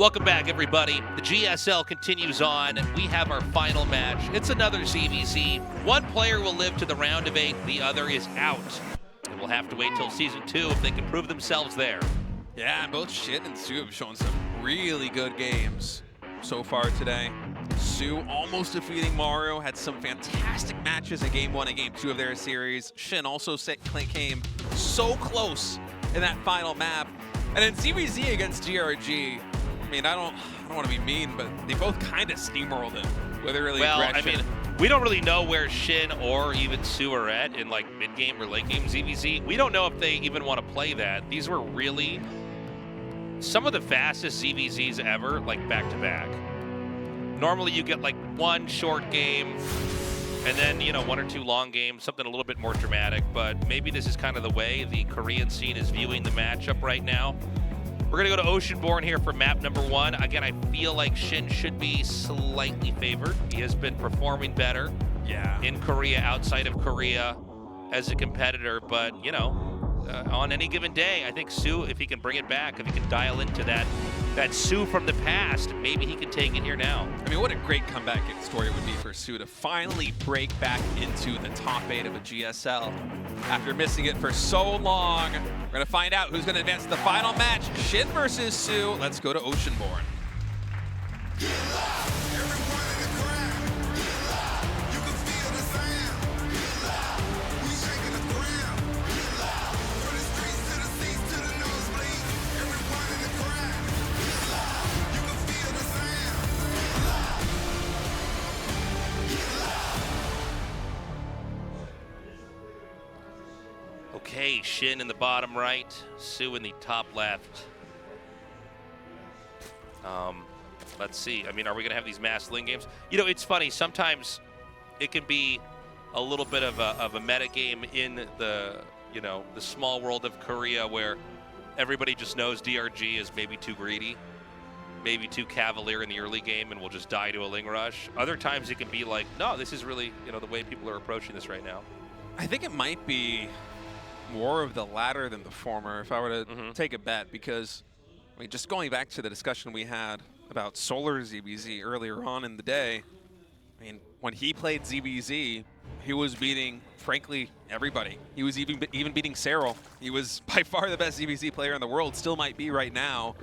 Welcome back, everybody. The GSL continues on. We have our final match. It's another ZVZ. One player will live to the round of 8. The other is out. And we'll have to wait till Season 2 if they can prove themselves there. Yeah, both Shin and soO have shown some really good games so far today. soO almost defeating Maru, had some fantastic matches in Game 1 and Game 2 of their series. Shin also came so close in that final map. And then ZVZ against GRG. I mean, I don't want to be mean, but they both kind of steamrolled it with early aggression. I mean, we don't really know where Shin or even soO are at in like mid-game or late-game ZVZ. We don't know if they even want to play that. These were really some of the fastest ZVZs ever, like back-to-back. Normally you get like one short game and then, you know, one or two long games, something a little bit more dramatic, but maybe this is kind of the way the Korean scene is viewing the matchup right now. We're going to go to Oceanborn here for map number 1. Again, I feel like Shin should be slightly favored. He has been performing better in Korea, outside of Korea as a competitor. But, you know, on any given day, I think soO, if he can bring it back, if he can dial into that soO from the past, maybe he can take it here now. I mean, what a great comeback story it would be for soO to finally break back into the top 8 of a GSL after missing it for so long. We're going to find out who's going to advance to the final match. Shin versus soO. Let's go to Oceanborn. Okay, Shin in the bottom right, soO in the top left. Let's see. I mean, are we going to have these mass link games? You know, it's funny. Sometimes it can be a little bit of a meta game in the, you know, the small world of Korea where everybody just knows DRG is maybe too greedy, maybe too cavalier in the early game and will just die to a Ling Rush. Other times it can be like, no, this is really, you know, the way people are approaching this right now. I think it might be more of the latter than the former, if I were to take a bet, because, I mean, just going back to the discussion we had about Solar ZVZ earlier on in the day, I mean, when he played ZVZ, he was beating, frankly, everybody. He was even beating Serral. He was by far the best ZVZ player in the world, still might be right now.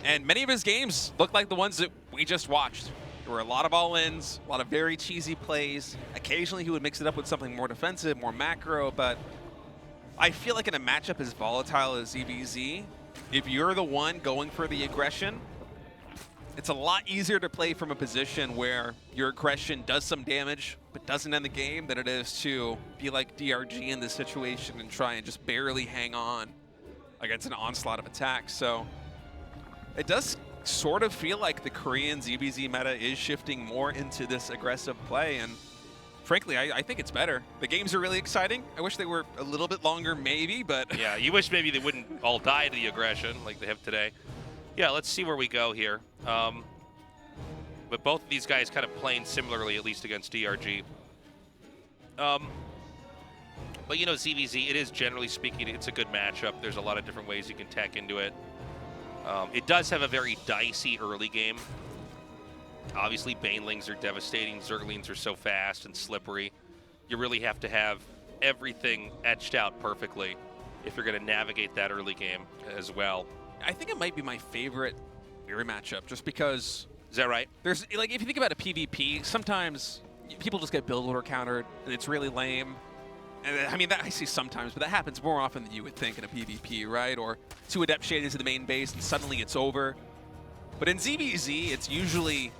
And many of his games looked like the ones that we just watched. There were a lot of all-ins, a lot of very cheesy plays. Occasionally he would mix it up with something more defensive, more macro, but I feel like in a matchup as volatile as ZVZ, if you're the one going for the aggression, it's a lot easier to play from a position where your aggression does some damage but doesn't end the game than it is to be like DRG in this situation and try and just barely hang on against an onslaught of attacks. So it does sort of feel like the Korean ZVZ meta is shifting more into this aggressive play, and frankly, I think it's better. The games are really exciting. I wish they were a little bit longer, maybe, but yeah, you wish maybe they wouldn't all die to the aggression like they have today. Yeah, let's see where we go here. But both of these guys kind of playing similarly, at least against DRG. But you know, ZVZ, it is generally speaking, it's a good matchup. There's a lot of different ways you can tech into it. It does have a very dicey early game. Obviously, Banelings are devastating. Zerglings are so fast and slippery. You really have to have everything etched out perfectly if you're going to navigate that early game as well. I think it might be my favorite mirror matchup just because... Is that right? There's, like, if you think about a PvP, sometimes people just get build order countered, and it's really lame. And I mean, that I see sometimes, but that happens more often than you would think in a PvP, right? Or 2 Adept Shade into the main base, and suddenly it's over. But in ZVZ, it's usually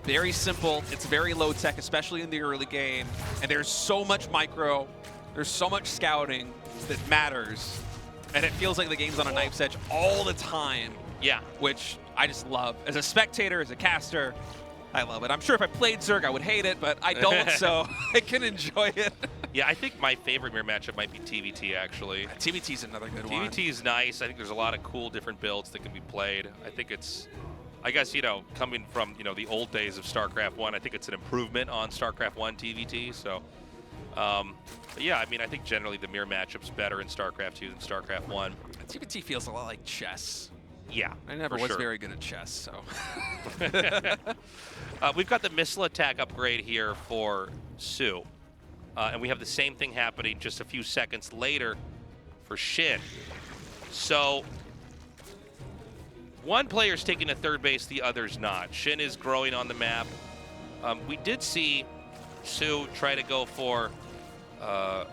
very simple. It's very low tech, especially in the early game. And there's so much micro, there's so much scouting that matters. And it feels like the game's on a knife's edge all the time. Yeah. Which I just love. As a spectator, as a caster, I love it. I'm sure if I played Zerg, I would hate it, but I don't, so I can enjoy it. Yeah, I think my favorite mirror matchup might be TVT, actually. TVT's another good one. TVT's nice. I think there's a lot of cool different builds that can be played. I think it's, I guess, you know, coming from, you know, the old days of StarCraft 1, I think it's an improvement on StarCraft 1 TVT. So, but yeah, I mean, I think generally the mirror matchup's better in StarCraft 2 than StarCraft 1. TVT feels a lot like chess. Yeah, I never was very good at chess, so. We've got the missile attack upgrade here for soO. And we have the same thing happening just a few seconds later for Shin. So one player's taking a third base, the other's not. Shin is growing on the map. We did see soO try to go for, or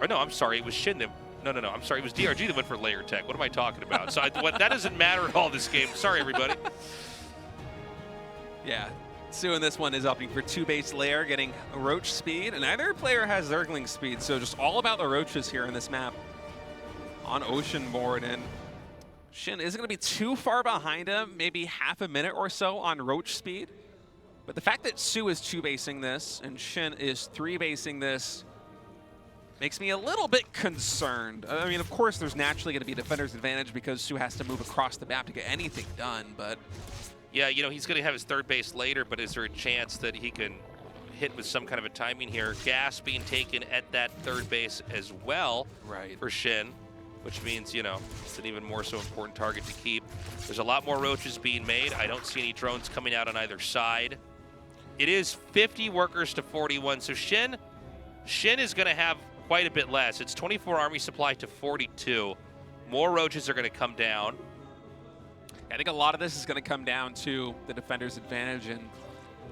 no, I'm sorry, it was Shin that, no, I'm sorry, it was DRG that went for layer tech. What am I talking about? So that doesn't matter at all this game. Sorry, everybody. Yeah. soO in this one is opting for 2-base layer, getting roach speed, and neither player has Zergling speed, so just all about the roaches here in this map on Ocean board, and Shin isn't going to be too far behind him, maybe half a minute or so on roach speed. But the fact that soO is 2-basing this and Shin is 3-basing this makes me a little bit concerned. I mean, of course, there's naturally going to be a defender's advantage because soO has to move across the map to get anything done, but... Yeah, you know, he's going to have his third base later, but is there a chance that he can hit with some kind of a timing here? Gas being taken at that third base as well for Shin, which means, you know, it's an even more so important target to keep. There's a lot more roaches being made. I don't see any drones coming out on either side. It is 50 workers to 41, so Shin is going to have quite a bit less. It's 24 army supply to 42. More roaches are going to come down. I think a lot of this is going to come down to the defender's advantage, and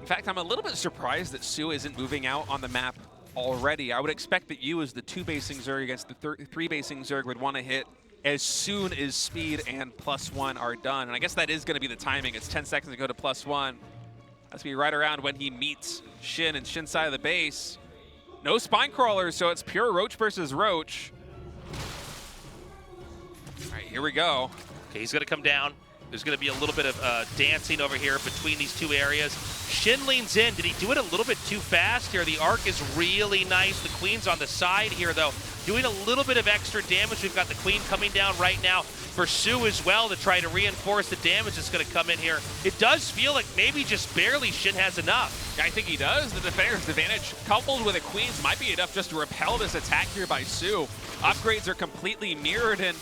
in fact, I'm a little bit surprised that soO isn't moving out on the map already. I would expect that you, as the 2-basing Zerg against the 3-basing Zerg, would want to hit as soon as speed and +1 are done, and I guess that is going to be the timing. It's 10 seconds to go to +1. That's be right around when he meets Shin and Shin's side of the base. No spine crawlers, so it's pure roach versus roach. All right, here we go. Okay, he's going to come down. There's going to be a little bit of dancing over here between these two areas. Shin leans in. Did he do it a little bit too fast here? The arc is really nice. The Queen's on the side here, though, doing a little bit of extra damage. We've got the Queen coming down right now for soO as well to try to reinforce the damage that's going to come in here. It does feel like maybe just barely Shin has enough. Yeah, I think he does. The defender's advantage coupled with a Queen's might be enough just to repel this attack here by soO. Upgrades are completely mirrored, and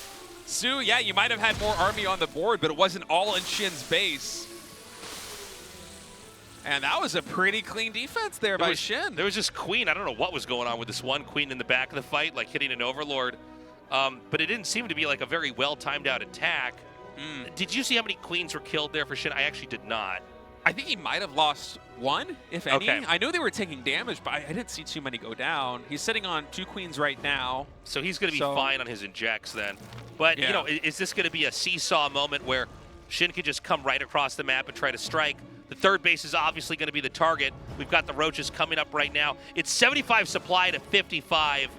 soO, yeah, you might have had more army on the board, but it wasn't all in Shin's base. And that was a pretty clean defense there by Shin. There was this Queen. I don't know what was going on with this one Queen in the back of the fight, like hitting an Overlord. But it didn't seem to be like a very well-timed out attack. Did you see how many Queens were killed there for Shin? I actually did not. I think he might have lost one, if any. Okay. I know they were taking damage, but I didn't see too many go down. He's sitting on 2 Queens right now. So he's going to be fine on his injects then. But, you know, is this going to be a seesaw moment where Shin can just come right across the map and try to strike? The third base is obviously going to be the target. We've got the roaches coming up right now. It's 75 supply to 55.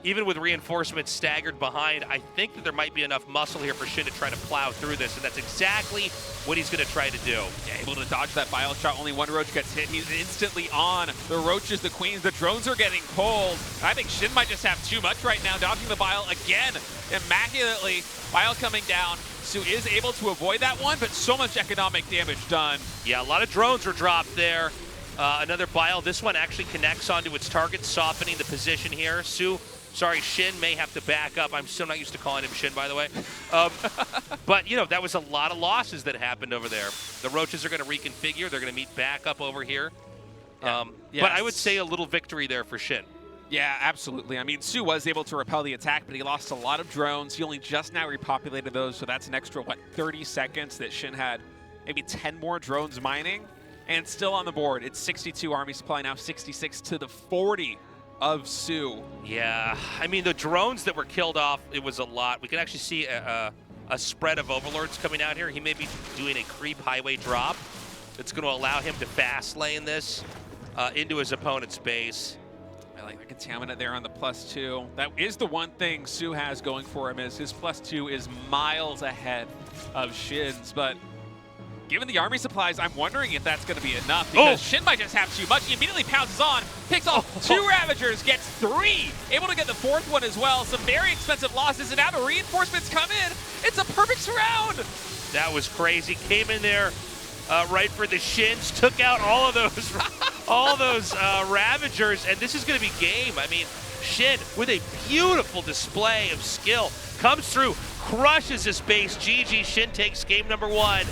Even with reinforcements staggered behind, I think that there might be enough muscle here for Shin to try to plow through this, and that's exactly what he's going to try to do. Yeah, able to dodge that bile shot. Only one roach gets hit. He's instantly on. The roaches, the Queens, the drones are getting pulled. I think Shin might just have too much right now. Dodging the bile again, immaculately. Bile coming down. soO is able to avoid that one, but so much economic damage done. Yeah, a lot of drones were dropped there. Another bile. This one actually connects onto its target, softening the position here. Shin may have to back up. I'm still not used to calling him Shin, by the way. But, you know, that was a lot of losses that happened over there. The roaches are going to reconfigure. They're going to meet back up over here. But I would say a little victory there for Shin. Yeah, absolutely. I mean, soO was able to repel the attack, but he lost a lot of drones. He only just now repopulated those, so that's an extra, 30 seconds that Shin had maybe 10 more drones mining, and still on the board. It's 62 army supply now, 66 to the 40 of soO. Yeah, I mean, the drones that were killed off, it was a lot. We can actually see a spread of Overlords coming out here. He may be doing a creep highway drop that's going to allow him to fast lane this into his opponent's base. I like the contaminant there on the +2. That is the one thing soO has going for him, is his +2 is miles ahead of Shin's, but given the army supplies, I'm wondering if that's going to be enough, because Shin might just have too much. He immediately pounces on, picks off 2 Ravagers, gets 3, able to get the 4th one as well. Some very expensive losses, and now the reinforcements come in. It's a perfect surround. That was crazy. Came in there right for the Shins, took out all of those Ravagers, and this is going to be game. I mean, Shin with a beautiful display of skill comes through, crushes his base. GG, Shin takes game number 1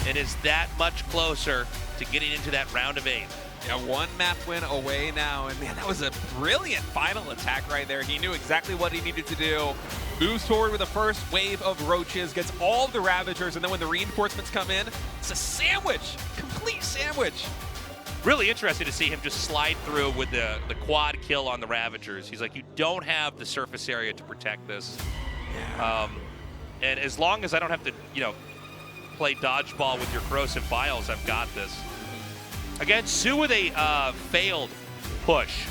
and is that much closer to getting into that round of 8. Yeah, 1 map win away now, and man, that was a brilliant final attack right there. He knew exactly what he needed to do. Moves forward with the first wave of roaches, gets all of the Ravagers, and then when the reinforcements come in, it's a sandwich, complete sandwich. Really interesting to see him just slide through with the quad kill on the Ravagers. He's like, you don't have the surface area to protect this. Yeah. And as long as I don't have to, play dodgeball with your corrosive vials, I've got this. Again, soO with a failed push.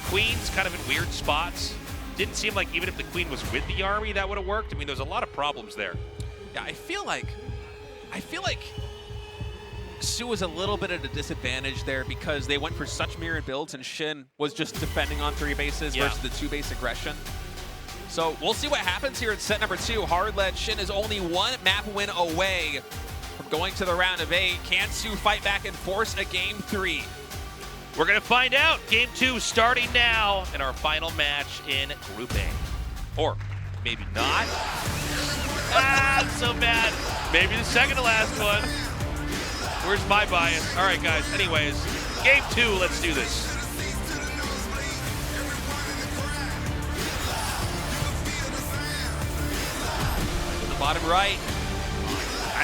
Queen's kind of in weird spots. Didn't seem like even if the Queen was with the army, that would have worked. I mean, there's a lot of problems there. Yeah, I feel like soO was a little bit at a disadvantage there because they went for such mirrored builds and Shin was just defending on 3 bases versus the 2 base aggression. So we'll see what happens here in set number 2. Hard led, Shin is only 1 map win away from going to the round of 8. Can soO fight back and force a game 3? We're going to find out. Game 2 starting now in our final match in Group A. Or maybe not. So bad. Maybe the second to last one. Where's my bias? All right, guys. Anyways, game 2, let's do this. To the bottom right.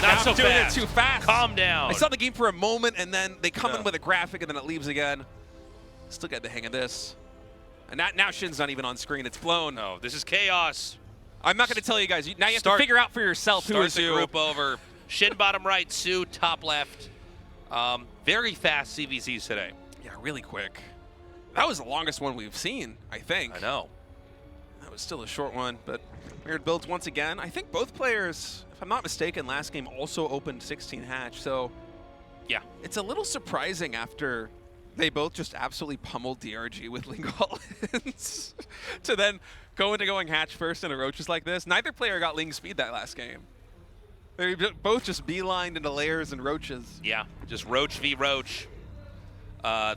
Not so doing fast. it too fast. Calm down. I saw the game for a moment, and then they come in with a graphic, and then it leaves again. Still got the hang of this. And now Shin's not even on screen. It's blown. No, this is chaos. I'm not going to tell you guys. Now you have to figure out for yourself who is Start the who. group over. Shin bottom right, soO top left. Very fast CVZs today. Yeah, really quick. That was the longest one we've seen, I think. I know. That was still a short one, but weird builds once again. I think both players, if I'm not mistaken, last game also opened 16 hatch. So, yeah, it's a little surprising after they both just absolutely pummeled DRG with Ling to then go into going hatch first in a roaches like this. Neither player got Ling speed that last game. They both just beelined into layers and roaches. Yeah, just roach v roach.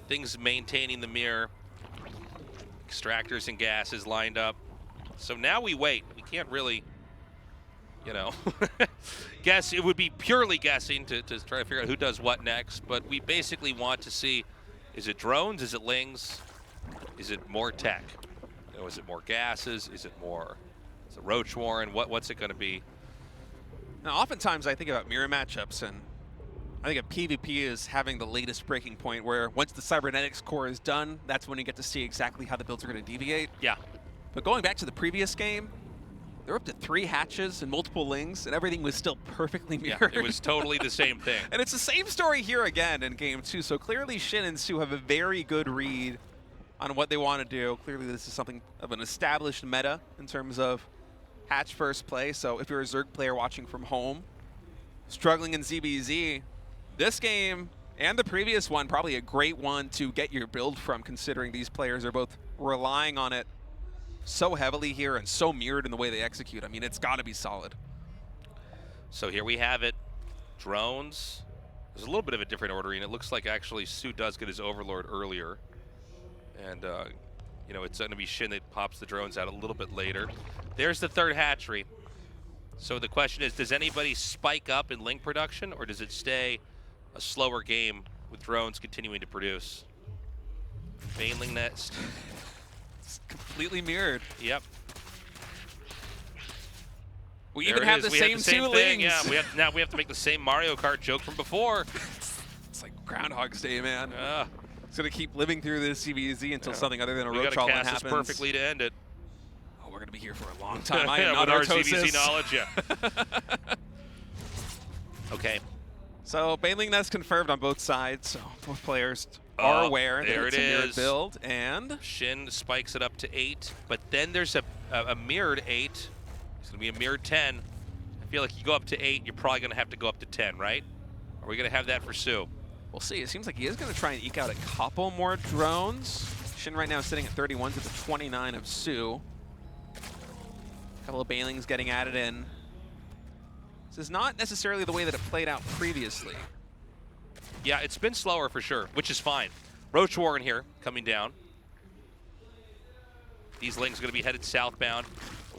Things maintaining the mirror. Extractors and gases lined up. So now we wait. We can't really, guess. It would be purely guessing to try to figure out who does what next. But we basically want to see, is it drones? Is it Lings? Is it more tech? Is it more gases? Is it roach warren? What's it going to be? Now, oftentimes I think about mirror matchups, and I think a PvP is having the latest breaking point where once the cybernetics core is done, that's when you get to see exactly how the builds are going to deviate. Yeah. But going back to the previous game, there were up to 3 hatches and multiple Lings, and everything was still perfectly mirrored. Yeah, it was totally the same thing. And it's the same story here again in game 2. So clearly Shin and soO have a very good read on what they want to do. Clearly this is something of an established meta in terms of hatch first play. So if you're a Zerg player watching from home, struggling in ZBZ, this game and the previous one, probably a great one to get your build from, considering these players are both relying on it so heavily here and so mirrored in the way they execute. I mean, it's got to be solid. So here we have it. Drones. There's a little bit of a different ordering. It looks like actually soO does get his Overlord earlier. And, it's going to be Shin that pops the drones out a little bit later. There's the 3rd hatchery. So the question is, does anybody spike up in Link production, or does it stay a slower game with drones continuing to produce? Baneling nest. It's completely mirrored. Yep. We there even have the same 2 Lings. Yeah, now we have to make the same Mario Kart joke from before. It's like Groundhog's Day, man. It's going to keep living through this CVZ until something other than a roach all happens. This perfectly to end it. Oh, we're going to be here for a long time. I am not with our Artosis. CVC knowledge, yeah. Okay. So Baneling Nest confirmed on both sides. So both players are aware that it's a mirrored build. And Shin spikes it up to 8, but then there's a mirrored 8. It's going to be a mirrored 10. I feel like you go up to 8, you're probably going to have to go up to 10, right? Are we going to have that for soO? We'll see. It seems like he is going to try and eke out a couple more drones. Shin right now is sitting at 31 to the 29 of soO. A couple of Banelings getting added in. This is not necessarily the way that it played out previously. Yeah, it's been slower for sure, which is fine. Roach Warren here, coming down. These Lings are going to be headed southbound.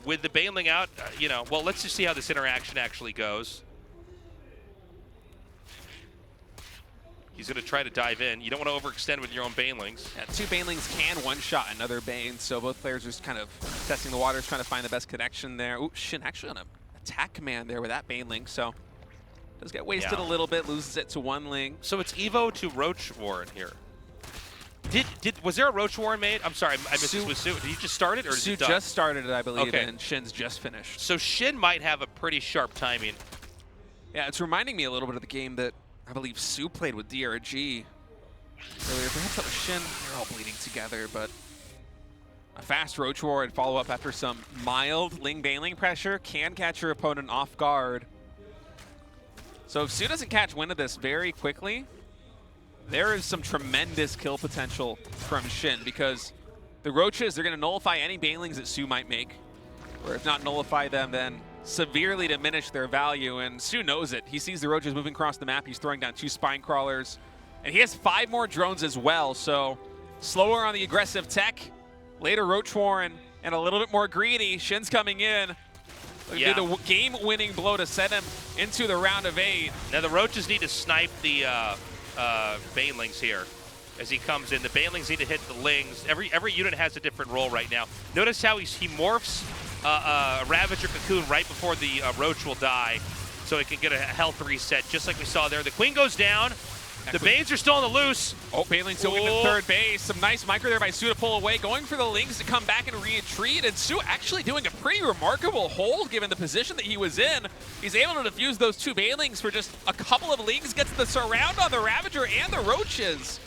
with the Baneling out, you know, well, let's just see how this interaction actually goes. He's going to try to dive in. You don't want to overextend with your own Banelings. Yeah, 2 Banelings can one-shot another Bane, so both players are just kind of testing the waters, trying to find the best connection there. Ooh, Shin actually on an attack command there with that Baneling, so does get wasted a little bit, loses it to 1 Ling. So it's Evo to Roach Warren here. Was there a Roach Warren made? I'm sorry, I missed this with soO. Did he just start it, or is soO it done? just started it, I believe, and Shin's just finished. So Shin might have a pretty sharp timing. Yeah, it's reminding me a little bit of the game that I believe soO played with DRG earlier. Perhaps that was Shin. They're all bleeding together, but a fast Roach Warren follow-up after some mild Ling Baneling pressure can catch your opponent off guard. So if soO doesn't catch wind of this very quickly, there is some tremendous kill potential from Shin, because the Roaches, they're going to nullify any Banelings that soO might make, or if not nullify them, then severely diminish their value, and soO knows it. He sees the Roaches moving across the map. He's throwing down 2 Spine Crawlers, and he has 5 more drones as well, so slower on the aggressive tech. Later, Roach Warren, and a little bit more greedy. Shin's coming in. Do the game-winning blow to set him into the round of 8. Now the Roaches need to snipe the Banelings here as he comes in. The Banelings need to hit the Lings. Every unit has a different role right now. Notice how he morphs a Ravager Cocoon right before the Roach will die, so it can get a health reset, just like we saw there. The Queen goes down. The Banes are still on the loose. Oh, Baneling's going to third base. Some nice micro there by soO to pull away, going for the Lings to come back and retreat, and soO actually doing a pretty remarkable hold given the position that he was in. He's able to defuse those 2 Banelings for just a couple of Lings, gets the surround on the Ravager and the Roaches.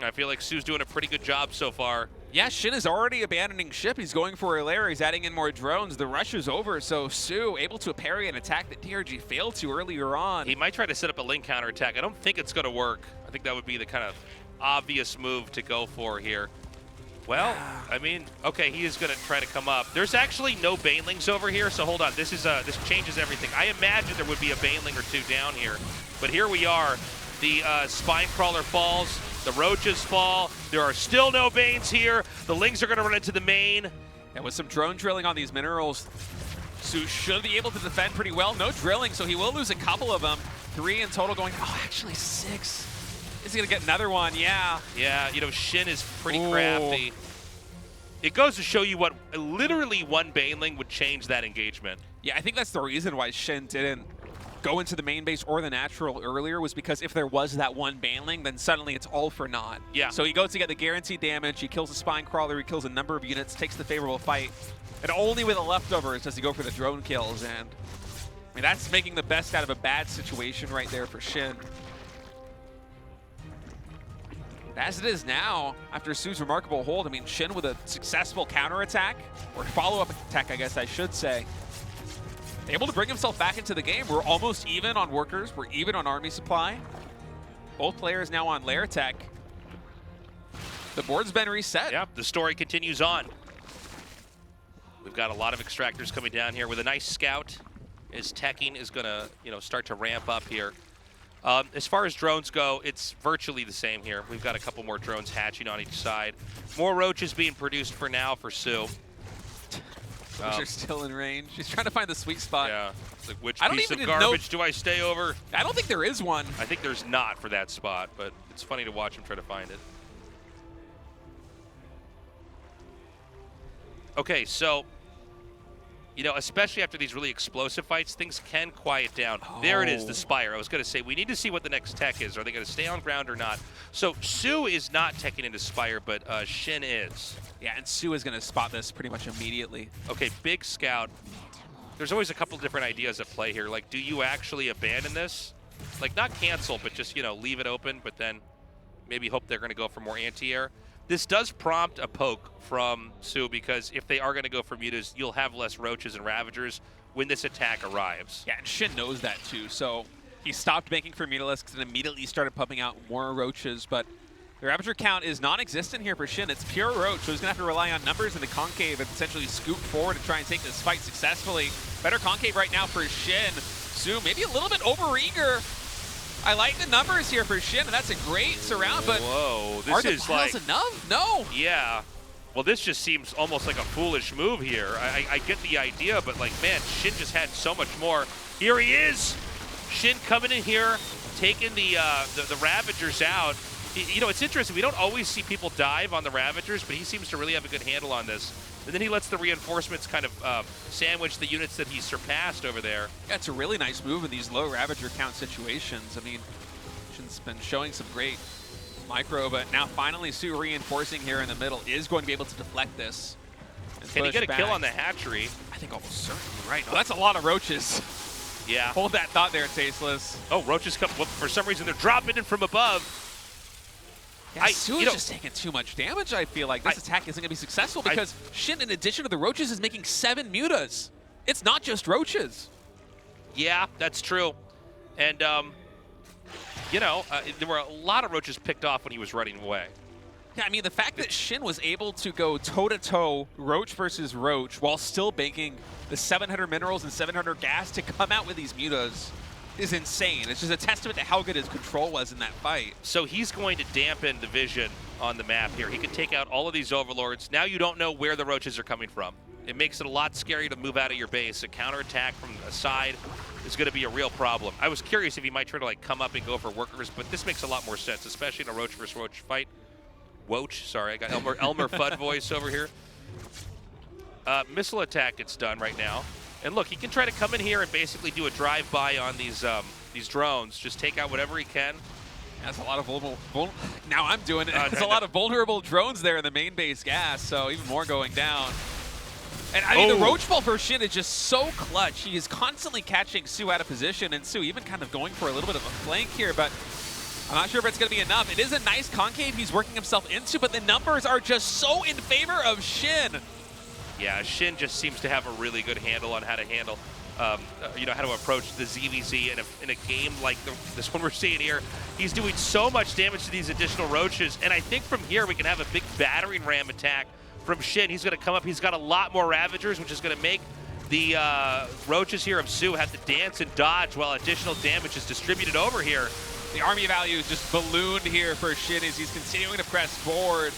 I feel like soO's doing a pretty good job so far. Yeah, Shin is already abandoning ship. He's going for a lair. He's adding in more drones. The rush is over, so soO able to parry an attack that DRG failed to earlier on. He might try to set up a Link counterattack. I don't think it's going to work. I think that would be the kind of obvious move to go for here. Well, I mean, okay, he is going to try to come up. There's actually no Banelings over here, so hold on. This changes everything. I imagine there would be a Baneling or 2 down here, but here we are. The Spine Crawler falls. The Roaches fall. There are still no Banes here. The Lings are going to run into the main. And with some drone drilling on these minerals, soO should be able to defend pretty well. No drilling, so he will lose a couple of them. 3 in total going. Oh, actually 6. Is he going to get another one? Yeah. Yeah, you know, Shin is pretty crafty. It goes to show you what literally 1 Baneling would change that engagement. Yeah, I think that's the reason why Shin didn't go into the main base or the natural earlier, was because if there was that 1 Baneling, then suddenly it's all for naught. Yeah. So he goes to get the guaranteed damage, he kills the Spine Crawler, he kills a number of units, takes the favorable fight, and only with the leftovers does he go for the drone kills, and I mean, that's making the best out of a bad situation right there for Shin. As it is now, after soO's remarkable hold, I mean, Shin with a successful counterattack, or follow-up attack, I guess I should say, able to bring himself back into the game. We're almost even on workers. We're even on army supply. Both players now on lair tech. The board's been reset. Yeah, the story continues on. We've got a lot of extractors coming down here with a nice scout. His teching is going to, you know, start to ramp up here. As far as drones go, it's virtually the same here. We've got a couple more drones hatching on each side. More Roaches being produced for now for soO. Which are still in range. He's trying to find the sweet spot. Yeah. It's like, which piece of garbage do I stay over? I don't think there is one. I think there's not for that spot, but it's funny to watch him try to find it. Okay, so, you know, especially after these really explosive fights, things can quiet down. Oh. There it is, the Spire. I was going to say, we need to see what the next tech is. Are they going to stay on ground or not? So soO is not teching into Spire, but Shin is. Yeah, and soO is going to spot this pretty much immediately. Okay, big scout. There's always a couple different ideas at play here. Like, do you actually abandon this? Like, not cancel, but just, you know, leave it open, but then maybe hope they're going to go for more anti-air. This does prompt a poke from soO, because if they are going to go for mutas, you'll have less Roaches and Ravagers when this attack arrives. Yeah, and Shin knows that too, so he stopped banking for Mutalisks and immediately started pumping out more Roaches, but the Ravager count is non-existent here for Shin. It's pure Roach, so he's going to have to rely on numbers in the Concave and potentially scoop forward and try and take this fight successfully. Better Concave right now for Shin. soO maybe a little bit overeager. I like the numbers here for Shin, and that's a great surround, but whoa, are this the is like enough? No. Yeah. Well, this just seems almost like a foolish move here. I get the idea, but like, man, Shin just had so much more. Here he is. Shin coming in here, taking the Ravagers out. You know, it's interesting. We don't always see people dive on the Ravagers, but he seems to really have a good handle on this. And then he lets the reinforcements kind of sandwich the units that he surpassed over there. Yeah, it's a really nice move in these low Ravager count situations. I mean, Shin's been showing some great micro, but now finally soO reinforcing here in the middle is going to be able to deflect this. Can he get a kill on the hatchery? I think almost certainly right. No, that's a lot of roaches. Yeah. Hold that thought there, Tasteless. Oh, roaches come. Well, for some reason, they're dropping in from above. Yeah, soO is just taking too much damage, I feel like. This attack isn't going to be successful because Shin, in addition to the roaches, is making 7 mutas. It's not just roaches. Yeah, that's true. And, you know, there were a lot of roaches picked off when he was running away. Yeah, I mean, the fact that Shin was able to go toe-to-toe, roach versus roach, while still banking the 700 minerals and 700 gas to come out with these mutas is insane. It's just a testament to how good his control was in that fight. So he's going to dampen the vision on the map here. He can take out all of these overlords. Now you don't know where the roaches are coming from. It makes it a lot scarier to move out of your base. A counterattack from the side is going to be a real problem. I was curious if he might try to like come up and go for workers, but this makes a lot more sense, especially in a roach versus roach fight. Woach, sorry, I got Elmer Fudd voice over here. Missile attack gets done right now. And look, he can try to come in here and basically do a drive-by on these drones. Just take out whatever he can. That's a lot of now I'm doing it. There's a lot of vulnerable drones there in the main base gas, so even more going down. And I mean, the roach ball for Shin is just so clutch. He is constantly catching soO out of position, and soO even kind of going for a little bit of a flank here, but I'm not sure if it's going to be enough. It is a nice concave he's working himself into, but the numbers are just so in favor of Shin. Yeah, Shin just seems to have a really good handle on how to handle, you know, how to approach the ZVZ in a game like this one we're seeing here. He's doing so much damage to these additional roaches, and I think from here we can have a big battering ram attack from Shin. He's going to come up. He's got a lot more Ravagers, which is going to make the roaches here of soO have to dance and dodge while additional damage is distributed over here. The army value is just ballooned here for Shin as he's continuing to press forward.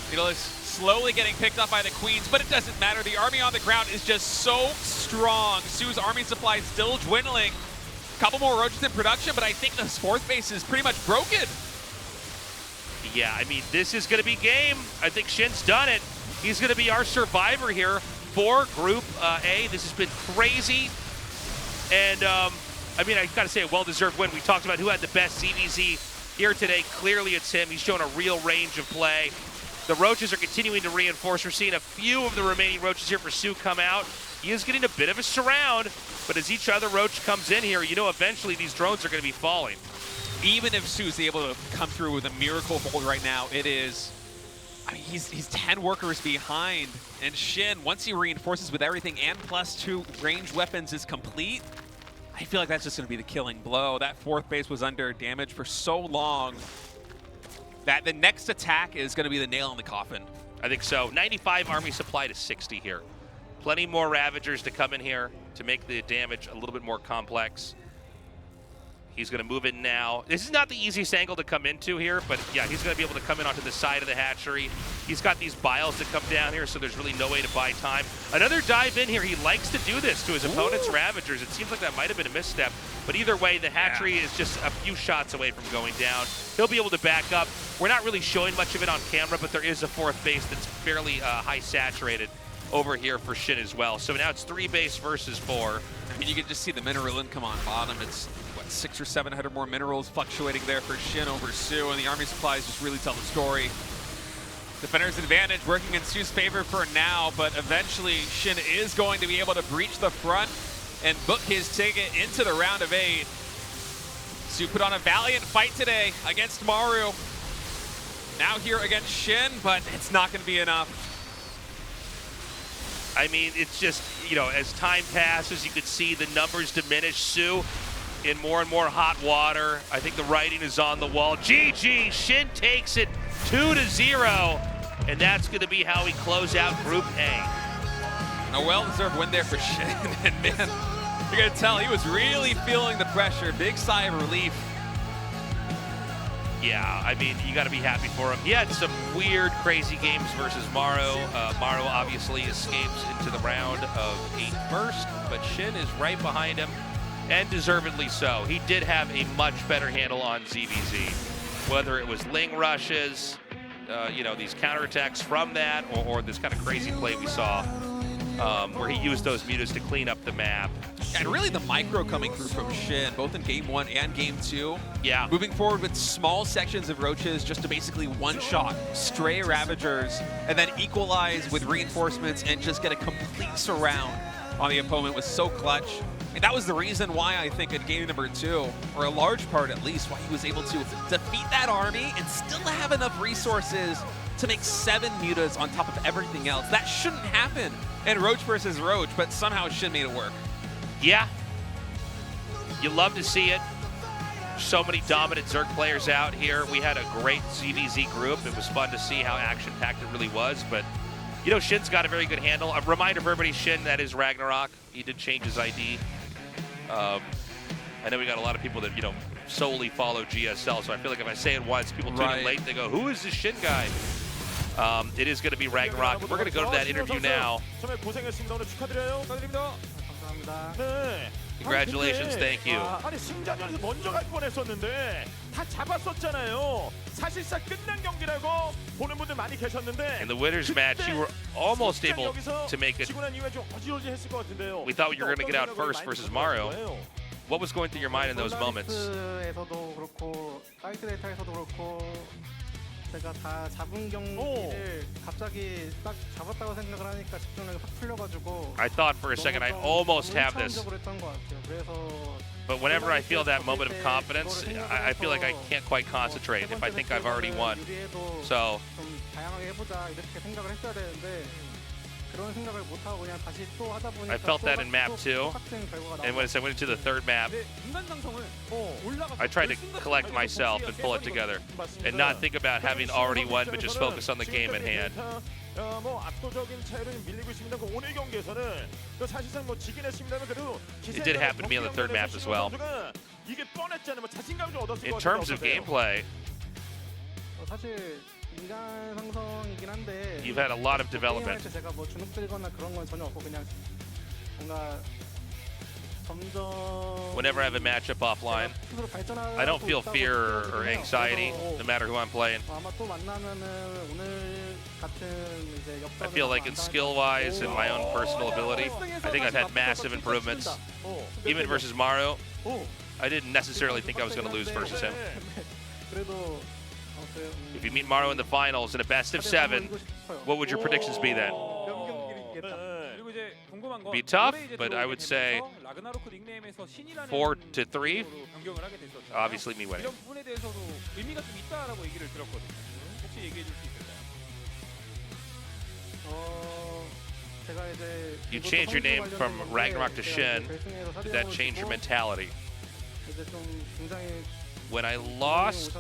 You know, it's slowly getting picked up by the Queens, but it doesn't matter. The army on the ground is just so strong. soO's army supply is still dwindling. A couple more roaches in production, but I think this fourth base is pretty much broken. Yeah, I mean, this is going to be game. I think Shin's done it. He's going to be our survivor here for Group A. This has been crazy. And, I mean, I got to say a well-deserved win. We talked about who had the best ZVZ here today. Clearly, it's him. He's shown a real range of play. The roaches are continuing to reinforce. We're seeing a few of the remaining roaches here for soO come out. He is getting a bit of a surround, but as each other roach comes in here, you know eventually these drones are going to be falling. Even if soO's able to come through with a miracle hold right now, it is, I mean, he's 10 workers behind. And Shin, once he reinforces with everything and +2 ranged weapons is complete, I feel like that's just going to be the killing blow. That fourth base was under damage for so long that the next attack is going to be the nail in the coffin. I think so. 95 army supply to 60 here. Plenty more Ravagers to come in here to make the damage a little bit more complex. He's going to move in now. This is not the easiest angle to come into here, but yeah, he's going to be able to come in onto the side of the hatchery. He's got these biles that come down here, so there's really no way to buy time. Another dive in here. He likes to do this to his opponent's Ravagers. It seems like that might have been a misstep, but either way, the hatchery is just a few shots away from going down. He'll be able to back up. We're not really showing much of it on camera, but there is a fourth base that's fairly high saturated over here for Shin as well. So now it's 3 base versus 4. I mean, you can just see the mineral income on bottom. It's, what, 600 or 700 more minerals fluctuating there for Shin over soO, and the army supplies just really tell the story. Defender's advantage working in soO's favor for now, but eventually Shin is going to be able to breach the front and book his ticket into the round of 8. soO put on a valiant fight today against Maru. Now here against Shin, but it's not going to be enough. I mean, it's just, you know, as time passes, you could see the numbers diminish. soO in more and more hot water. I think the writing is on the wall. GG, Shin takes it 2-0, and that's going to be how we close out Group A. A well-deserved win there for Shin, and man, you're going to tell he was really feeling the pressure. Big sigh of relief. Yeah, I mean, you got to be happy for him. He had some weird, crazy games versus Maru. Maru obviously escapes into the round of 8 first, but Shin is right behind him, and deservedly so. He did have a much better handle on ZVZ, whether it was Ling rushes, you know, these counterattacks from that, or this kind of crazy play we saw where he used those mutas to clean up the map. And really the micro coming through from Shin, both in Game 1 and Game 2. Yeah. Moving forward with small sections of roaches just to basically one-shot stray Ravagers, and then equalize with reinforcements and just get a complete surround on the opponent was so clutch. And that was the reason why I think in game number 2, or a large part at least, why he was able to defeat that army and still have enough resources to make 7 mutas on top of everything else. That shouldn't happen in Roach versus Roach, but somehow Shin made it work. Yeah. You love to see it. So many dominant Zerg players out here. We had a great ZVZ group. It was fun to see how action-packed it really was, but you know, Shin's got a very good handle. A reminder for everybody, Shin, that is Ragnarok. He did change his ID. I know we got a lot of people that, you know, solely follow GSL, so I feel like if I say it once, people tune in late, they go, who is this Shin guy? It is going to be Ragnarok. We're going to go to that interview now. Congratulations, thank you. 아니 심장전에서 먼저 갈 뻔했었는데 다 잡았었잖아요. 사실상 끝난 경기라고 보는 분들 많이 계셨는데. In the winners match, you were almost able to make it. 지고 난 이후에 좀 어지러지했을 것 같은데요. We thought you were going to get out first versus Maru. What was going through your mind in those moments? 에서도 그렇고 사이트 데이터에서도 그렇고 제가 다 잡은 경기를 갑자기 딱 잡았다고 생각을 하니까 집중력이 확 풀려가지고 I thought for a second I almost have this. But whenever I feel that moment of confidence, I feel like I can't quite concentrate if I think I've already won. So I felt that in map 2, and when I went into the third map, I tried to collect myself and pull it together, and not think about having already won, but just focus on the game at hand. It did happen to me on the third map as well. In terms of gameplay, you've had a lot of development. Whenever I have a matchup offline, I don't feel fear or anxiety, no matter who I'm playing. I feel like in skill-wise and my own personal ability, I think I've had massive improvements. Even versus Maru, I didn't necessarily think I was going to lose versus him. If you meet Maru in the finals in a best of 7, what would your predictions be then? Be tough, but I would say 4-3. Obviously, me winning. You changed your name from Ragnarok to Shin. Did that change your mentality? When I lost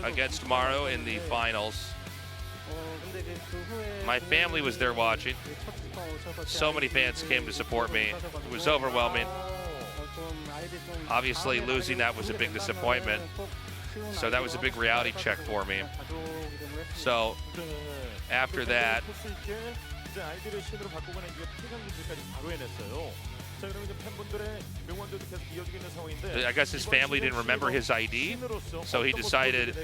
against Maru in the finals, my family was there watching. So many fans came to support me. It was overwhelming. Obviously, losing that was a big disappointment. So that was a big reality check for me. So after that, I guess his family didn't remember his ID, so he decided,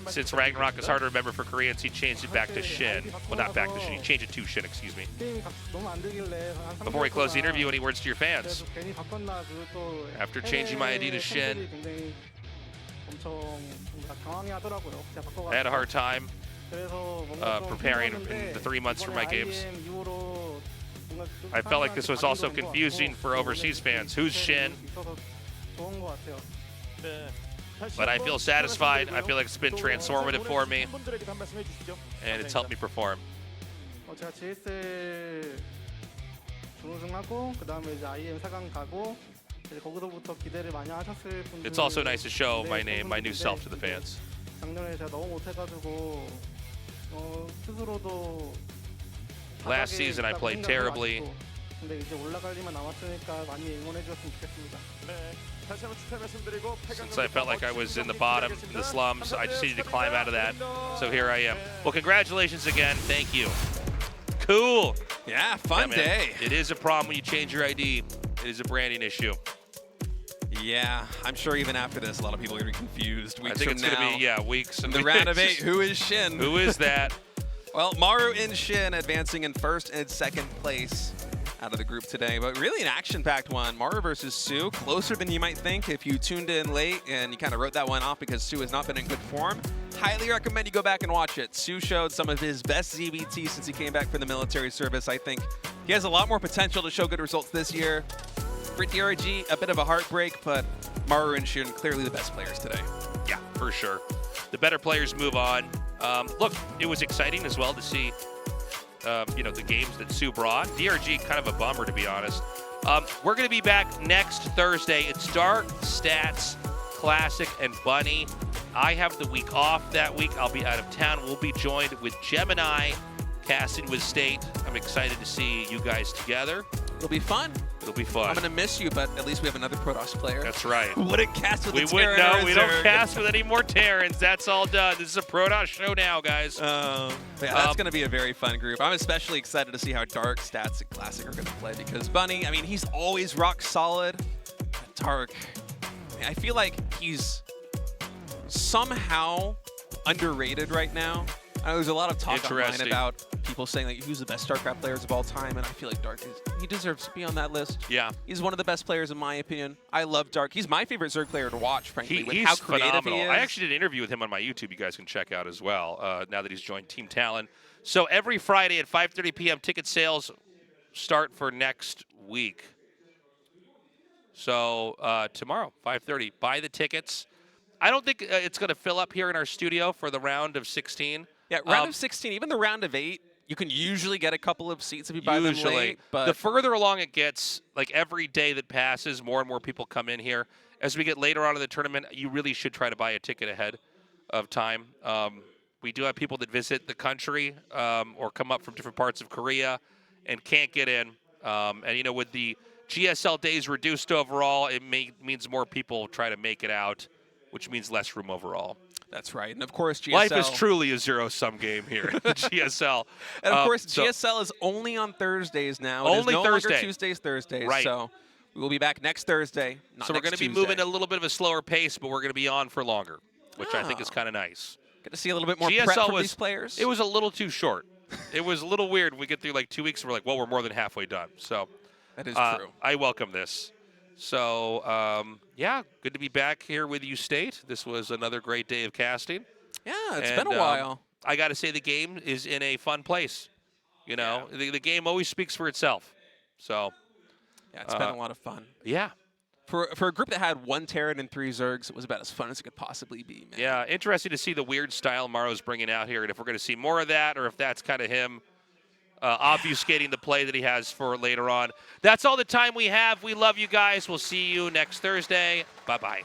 since Ragnarok is hard to remember for Koreans, he changed it back to Shin. Well, not back to Shin, he changed it to Shin, excuse me. Before we close the interview, any words to your fans? After changing my ID to Shin, I had a hard time preparing in the 3 months for my games. I felt like this was also confusing for overseas fans. Who's Shin? But I feel satisfied. I feel like it's been transformative for me, and it's helped me perform. 제가 GSL 준우승하고 그다음에 이제 IM 4강 가고 거기서부터 기대를 많이 하셨을 분들. It's also nice to show my name, my new self to the fans. 작년에 제가 너무 못해가지고 스스로도 Last season I played terribly. 근데 이제 올라갈 일만 남았으니까 많이 응원해 주셨으면 좋겠습니다. 네, 다시 한번 축하 말씀드리고 Since I felt like I was in the bottom, in the slums, I just needed to climb out of that. So here I am. Well, congratulations again. Thank you. Cool. Yeah, fun man. day. It is a problem when you change your ID. It is a branding issue. Yeah, I'm sure even after this, a lot of people are going to be confused. I Weeks think from it's going now. to be, yeah, weeks. In the round of 8, who is Shin? Who is that? Well, Maru and Shin advancing in first and second place out of the group today, but really an action-packed one. Maru versus soO, closer than you might think if you tuned in late and you kind of wrote that one off because soO has not been in good form. Highly recommend you go back and watch it. soO showed some of his best ZBT since he came back from the military service. I think he has a lot more potential to show good results this year. For DRG, a bit of a heartbreak, but Maru and Shin clearly the best players today. Yeah, for sure. The better players move on. Look, it was exciting as well to see you know, the games that soO brought. DRG, kind of a bummer, to be honest. We're going to be back next Thursday. It's Dark, Stats, Classic, and Bunny. I have the week off that week. I'll be out of town. We'll be joined with Gemini, casting with State. I'm excited to see you guys together. It'll be fun. It'll be fun. I'm going to miss you, but at least we have another Protoss player. That's right. Who wouldn't cast with We the wouldn't Terran know. We don't reserve. cast with any more Terrans. That's all done. This is a Protoss show now, guys. Yeah, that's going to be a very fun group. I'm especially excited to see how Dark, Stats, and Classic are going to play because Bunny, I mean, he's always rock solid. Dark, I mean, I feel like he's somehow underrated right now. There's a lot of talk online Interesting. about people saying like who's the best StarCraft players of all time, and I feel like Dark he deserves to be on that list. Yeah. He's one of the best players in my opinion. I love Dark. He's my favorite Zerg player to watch, frankly, with He's how creative phenomenal. he is. I actually did an interview with him on my YouTube. You guys can check out as well. Now that he's joined Team Talon. So every Friday at 5:30 p.m. ticket sales start for next week. So tomorrow, 5:30, buy the tickets. I don't think it's going to fill up here in our studio for the round of 16. Yeah, round of 16, even the round of 8, you can usually get a couple of seats if you buy them late. But the further along it gets, like every day that passes, more and more people come in here. As we get later on in the tournament, you really should try to buy a ticket ahead of time. We do have people that visit the country or come up from different parts of Korea and can't get in. And, you know, with the GSL days reduced overall, it means more people try to make it out, which means less room overall. that's right. And of course, GSL. Life is truly a zero-sum game here at the GSL. And of course, so GSL is only on Thursdays now. Only it is no Thursday. longer Tuesdays, Thursdays. Right. So we will be back next Thursday. Not So we're next going to be Tuesday. moving at a little bit of a slower pace, but we're going to be on for longer, which I think is Oh. kind of nice. Get to see a little bit more GSL prep from was these players. It was a little too short. It was a little weird. We get through like 2 weeks, and we're like, well, we're more than halfway done. So that is true. I welcome this. So yeah, good to be back here with you, State. This was another great day of casting. Yeah, it's And, been a while. I got to say, the game is in a fun place. You know, the game always speaks for itself. So Yeah, it's been a lot of fun. yeah. For a group that had 1 Terran and 3 Zergs, it was about as fun as it could possibly be, man. Yeah, interesting to see the weird style Maru's bringing out here, and if we're going to see more of that, or if that's kind of him obfuscating the play that he has for later on. That's all the time we have. We love you guys. We'll see you next Thursday. Bye-bye.